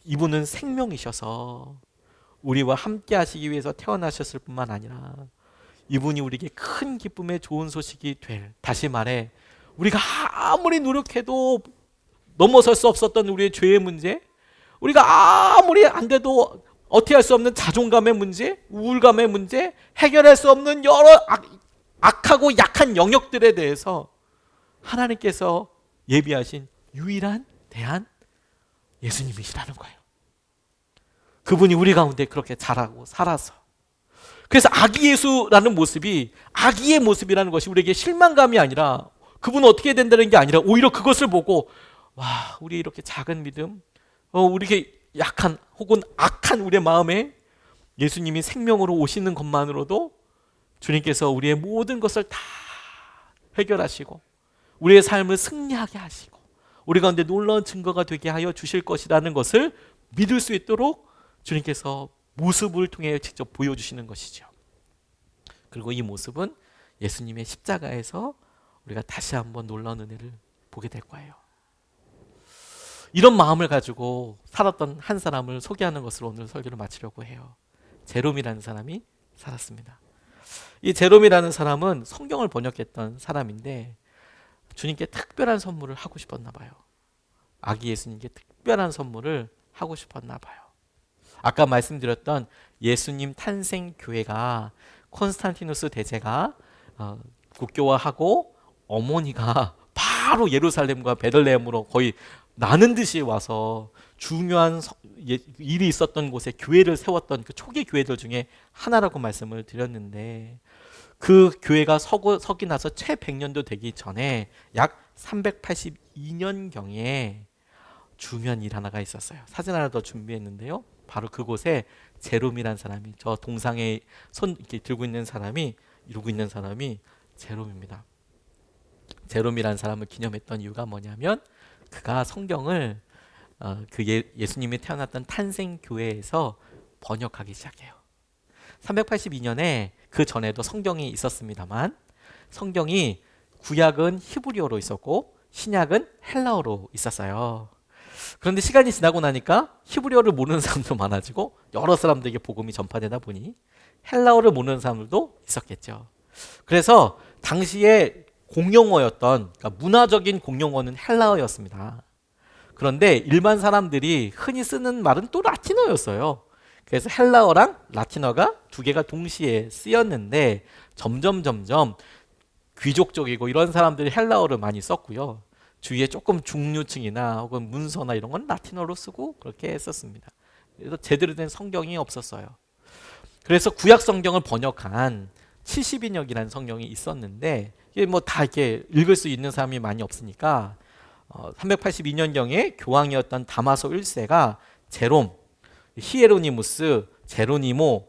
이분은 생명이셔서 우리와 함께 하시기 위해서 태어나셨을 뿐만 아니라 이분이 우리에게 큰 기쁨의 좋은 소식이 될, 다시 말해 우리가 아무리 노력해도 넘어설 수 없었던 우리의 죄의 문제, 우리가 아무리 안 돼도 어떻게 할 수 없는 자존감의 문제, 우울감의 문제, 해결할 수 없는 여러 악하고 약한 영역들에 대해서 하나님께서 예비하신 유일한 대안, 예수님이시라는 거예요. 그분이 우리 가운데 그렇게 자라고 살아서, 그래서 아기 예수라는 모습이, 아기의 모습이라는 것이 우리에게 실망감이 아니라, 그분은 어떻게 된다는 게 아니라 오히려 그것을 보고 와, 우리 이렇게 작은 믿음, 우리에게 약한 혹은 악한 우리의 마음에 예수님이 생명으로 오시는 것만으로도 주님께서 우리의 모든 것을 다 해결하시고 우리의 삶을 승리하게 하시고 우리 가운데 놀라운 증거가 되게 하여 주실 것이라는 것을 믿을 수 있도록 주님께서 모습을 통해 직접 보여주시는 것이죠. 그리고 이 모습은 예수님의 십자가에서 우리가 다시 한번 놀라운 은혜를 보게 될 거예요. 이런 마음을 가지고 살았던 한 사람을 소개하는 것으로 오늘 설교를 마치려고 해요. 제롬이라는 사람이 살았습니다. 이 제롬이라는 사람은 성경을 번역했던 사람인데 주님께 특별한 선물을 하고 싶었나 봐요. 아기 예수님께 특별한 선물을 하고 싶었나 봐요. 아까 말씀드렸던 예수님 탄생 교회가 콘스탄티누스 대제가 국교화하고 어머니가 바로 예루살렘과 베들레헴으로 거의 나는 듯이 와서 중요한 일이 있었던 곳에 교회를 세웠던 그 초기 교회들 중에 하나라고 말씀을 드렸는데, 그 교회가 서기 나서 채 100년도 되기 전에 약 382년경에 중요한 일 하나가 있었어요. 사진 하나 더 준비했는데요. 바로 그곳에 제롬이라는 사람이, 저 동상에 손 이렇게 들고 있는 사람이, 이러고 있는 사람이 제롬입니다. 제롬이라는 사람을 기념했던 이유가 뭐냐면, 그가 성경을 예수님이 태어났던 탄생 교회에서 번역하기 시작해요. 382년에 그 전에도 성경이 있었습니다만, 성경이 구약은 히브리어로 있었고 신약은 헬라어로 있었어요. 그런데 시간이 지나고 나니까 히브리어를 모르는 사람도 많아지고 여러 사람들에게 복음이 전파되다 보니 헬라어를 모르는 사람들도 있었겠죠. 그래서 당시에 공용어였던, 그러니까 문화적인 공용어는 헬라어였습니다. 그런데 일반 사람들이 흔히 쓰는 말은 또 라틴어였어요. 그래서 헬라어랑 라틴어가 두 개가 동시에 쓰였는데 점점 귀족적이고 이런 사람들이 헬라어를 많이 썼고요. 주위에 조금 중류층이나 혹은 문서나 이런 건 라틴어로 쓰고 그렇게 했었습니다. 그래서 제대로 된 성경이 없었어요. 그래서 구약 성경을 번역한 70인역이라는 성경이 있었는데, 이게 뭐 다 이렇게 읽을 수 있는 사람이 많이 없으니까 382년경에 교황이었던 다마소 1세가 제롬, 히에로니무스, 제로니모,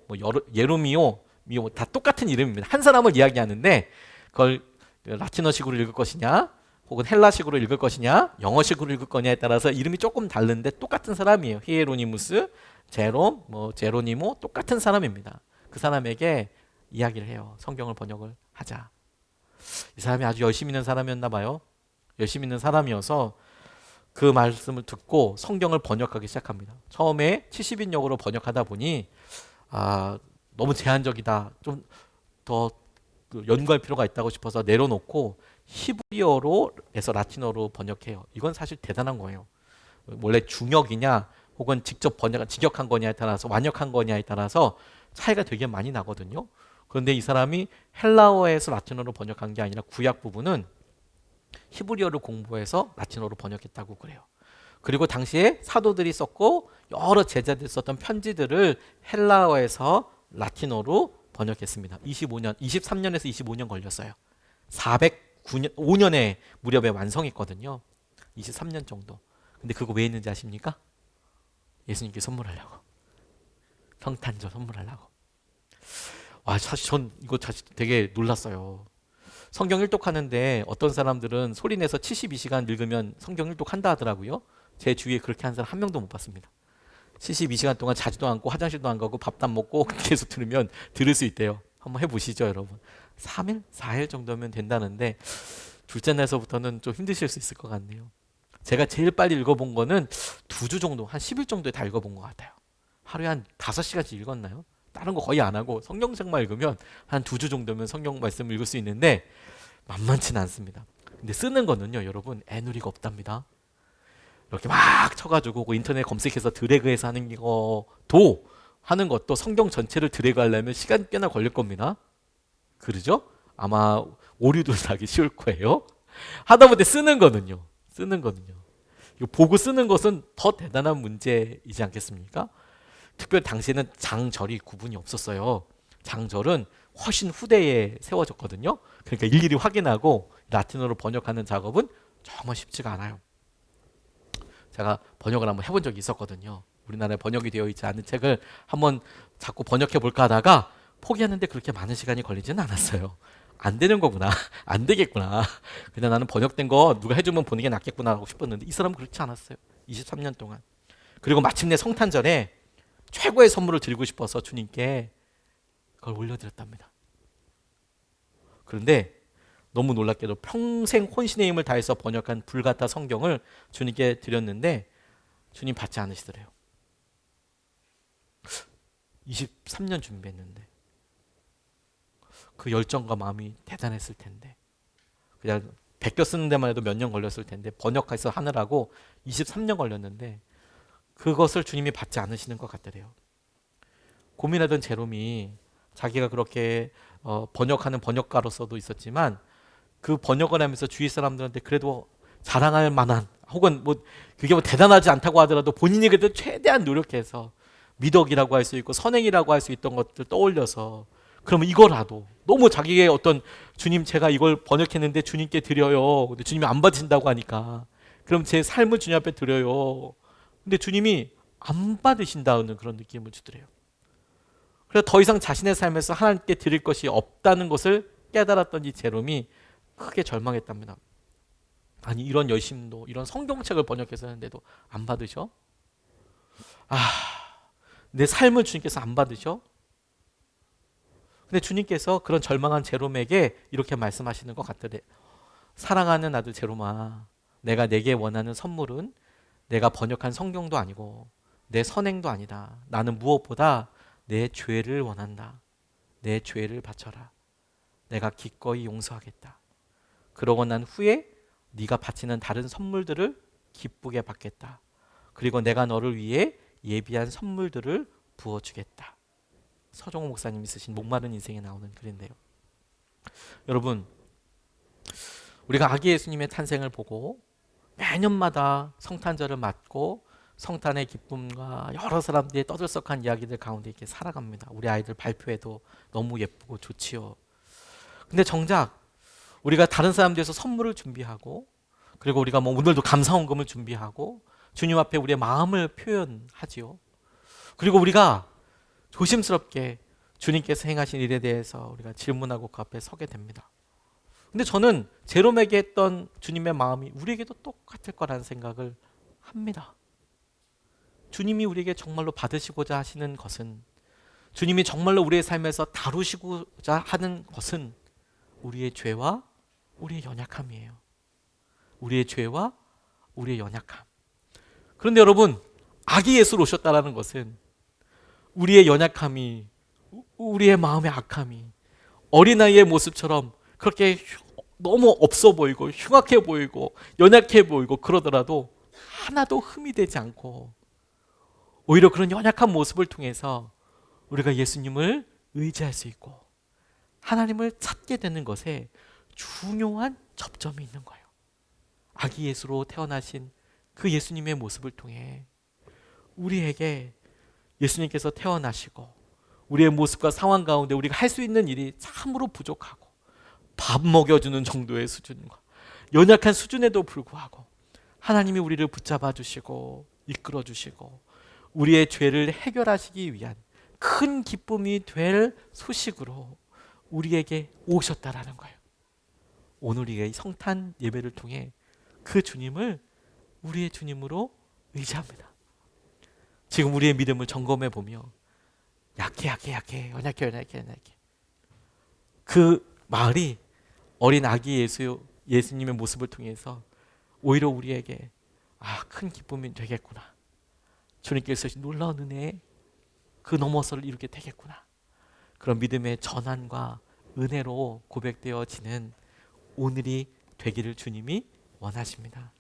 예로미오, 다 똑같은 이름입니다. 한 사람을 이야기하는데 그걸 라틴어식으로 읽을 것이냐 혹은 헬라식으로 읽을 것이냐 영어식으로 읽을 거냐에 따라서 이름이 조금 다른데 똑같은 사람이에요. 히에로니무스, 제롬, 제로니모, 똑같은 사람입니다. 그 사람에게 이야기를 해요. 성경을 번역을 하자. 이 사람이 아주 열심히 있는 사람이었나 봐요. 열심히 있는 사람이어서 그 말씀을 듣고 성경을 번역하기 시작합니다. 처음에 70인역으로 번역하다 보니 너무 제한적이다, 좀 더 연구할 필요가 있다고 싶어서 내려놓고 히브리어로 해서 라틴어로 번역해요. 이건 사실 대단한 거예요. 원래 중역이냐 혹은 직접 직역한 거냐에 따라서, 완역한 거냐에 따라서 차이가 되게 많이 나거든요. 그런데 이 사람이 헬라어에서 라틴어로 번역한 게 아니라 구약 부분은 히브리어를 공부해서 라틴어로 번역했다고 그래요. 그리고 당시에 사도들이 썼고 여러 제자들이 썼던 편지들을 헬라어에서 라틴어로 번역했습니다. 23년에서 25년 걸렸어요. 5년에 무렵에 완성했거든요. 23년 정도. 근데 그거 왜 했는지 아십니까? 예수님께 선물하려고. 성탄절 선물하려고. 와, 사실 전 이거 되게 놀랐어요. 성경 일독하는데 어떤 사람들은 소리내서 72시간 읽으면 성경 일독한다 하더라고요. 제 주위에 그렇게 한 사람 한 명도 못 봤습니다. 72시간 동안 자지도 않고 화장실도 안 가고 밥도 안 먹고 계속 들으면 들을 수 있대요. 한번 해보시죠, 여러분. 3일, 4일 정도면 된다는데 둘째 날서부터는 좀 힘드실 수 있을 것 같네요. 제가 제일 빨리 읽어본 거는 2주 정도, 한 10일 정도에 다 읽어본 것 같아요. 하루에 한 5시간씩 읽었나요? 다른 거 거의 안 하고 성경책만 읽으면 한 2주 정도면 성경 말씀을 읽을 수 있는데 만만치는 않습니다. 근데 쓰는 거는요, 여러분, 애누리가 없답니다. 이렇게 막 쳐가지고 그 인터넷 검색해서 드래그해서 하는 것도 성경 전체를 드래그 하려면 시간 꽤나 걸릴 겁니다. 그러죠? 아마 오류도 나기 쉬울 거예요. 하다못해 쓰는 거는요. 이거 보고 쓰는 것은 더 대단한 문제이지 않겠습니까? 특별히 당시에는 장절이 구분이 없었어요. 장절은 훨씬 후대에 세워졌거든요. 그러니까 일일이 확인하고 라틴어로 번역하는 작업은 정말 쉽지가 않아요. 제가 번역을 한번 해본 적이 있었거든요. 우리나라에 번역이 되어 있지 않은 책을 한번 자꾸 번역해 볼까 하다가 포기하는데 그렇게 많은 시간이 걸리지는 않았어요. 안 되는 거구나. 안 되겠구나. 그냥 나는 번역된 거 누가 해주면 보는 게 낫겠구나 하고 싶었는데 이 사람은 그렇지 않았어요. 23년 동안. 그리고 마침내 성탄절에 최고의 선물을 드리고 싶어서 주님께 그걸 올려드렸답니다. 그런데 너무 놀랍게도 평생 혼신의 힘을 다해서 번역한 불가타 성경을 주님께 드렸는데 주님 받지 않으시더래요. 23년 준비했는데 그 열정과 마음이 대단했을 텐데 그냥 베껴 쓰는 데만 해도 몇 년 걸렸을 텐데 번역해서 하느라고 23년 걸렸는데 그것을 주님이 받지 않으시는 것 같더래요. 고민하던 제롬이 자기가 그렇게 번역하는 번역가로서도 있었지만 그 번역을 하면서 주위 사람들한테 그래도 자랑할 만한 혹은 뭐 그게 뭐 대단하지 않다고 하더라도 본인이 그래도 최대한 노력해서 미덕이라고 할 수 있고 선행이라고 할 수 있던 것들 떠올려서 그러면 이거라도 너무 자기의 어떤 주님 제가 이걸 번역했는데 주님께 드려요. 근데 주님이 안 받으신다고 하니까 그럼 제 삶을 주님 앞에 드려요. 근데 주님이 안 받으신다는 그런 느낌을 주더래요. 그래서 더 이상 자신의 삶에서 하나님께 드릴 것이 없다는 것을 깨달았던 이 제롬이 크게 절망했답니다. 아니 이런 열심도 이런 성경책을 번역해서 하는데도 안 받으셔? 내 삶을 주님께서 안 받으셔? 근데 주님께서 그런 절망한 제롬에게 이렇게 말씀하시는 것 같더래. 사랑하는 아들 제롬아, 내가 내게 원하는 선물은 내가 번역한 성경도 아니고 내 선행도 아니다. 나는 무엇보다 내 죄를 원한다. 내 죄를 바쳐라. 내가 기꺼이 용서하겠다. 그러고 난 후에 네가 바치는 다른 선물들을 기쁘게 받겠다. 그리고 내가 너를 위해 예비한 선물들을 부어주겠다. 서정호 목사님이 쓰신 목마른 인생에 나오는 글인데요. 여러분, 우리가 아기 예수님의 탄생을 보고 매년마다 성탄절을 맞고 성탄의 기쁨과 여러 사람들의 떠들썩한 이야기들 가운데 이렇게 살아갑니다. 우리 아이들 발표회도 너무 예쁘고 좋지요. 근데 정작 우리가 다른 사람들에서 선물을 준비하고 그리고 우리가 뭐 오늘도 감사원금을 준비하고 주님 앞에 우리의 마음을 표현하지요. 그리고 우리가 조심스럽게 주님께서 행하신 일에 대해서 우리가 질문하고 그 앞에 서게 됩니다. 근데 저는 제롬에게 했던 주님의 마음이 우리에게도 똑같을 거라는 생각을 합니다. 주님이 우리에게 정말로 받으시고자 하시는 것은 주님이 정말로 우리의 삶에서 다루시고자 하는 것은 우리의 죄와 우리의 연약함이에요. 우리의 죄와 우리의 연약함. 그런데 여러분, 아기 예수로 오셨다는 것은 우리의 연약함이 우리의 마음의 악함이 어린아이의 모습처럼 그렇게 너무 없어 보이고 흉악해 보이고 연약해 보이고 그러더라도 하나도 흠이 되지 않고 오히려 그런 연약한 모습을 통해서 우리가 예수님을 의지할 수 있고 하나님을 찾게 되는 것에 중요한 접점이 있는 거예요. 아기 예수로 태어나신 그 예수님의 모습을 통해 우리에게 예수님께서 태어나시고 우리의 모습과 상황 가운데 우리가 할 수 있는 일이 참으로 부족하고 밥 먹여주는 정도의 수준과 연약한 수준에도 불구하고 하나님이 우리를 붙잡아 주시고 이끌어 주시고 우리의 죄를 해결하시기 위한 큰 기쁨이 될 소식으로 우리에게 오셨다라는 거예요. 오늘 우리가 이 성탄 예배를 통해 그 주님을 우리의 주님으로 의지합니다. 지금 우리의 믿음을 점검해 보며 약해, 연약해. 그 마을이 어린 아기 예수님의 모습을 통해서 오히려 우리에게 큰 기쁨이 되겠구나. 주님께서 놀라운 은혜에 그 넘어서를 이루게 되겠구나. 그런 믿음의 전환과 은혜로 고백되어지는 오늘이 되기를 주님이 원하십니다.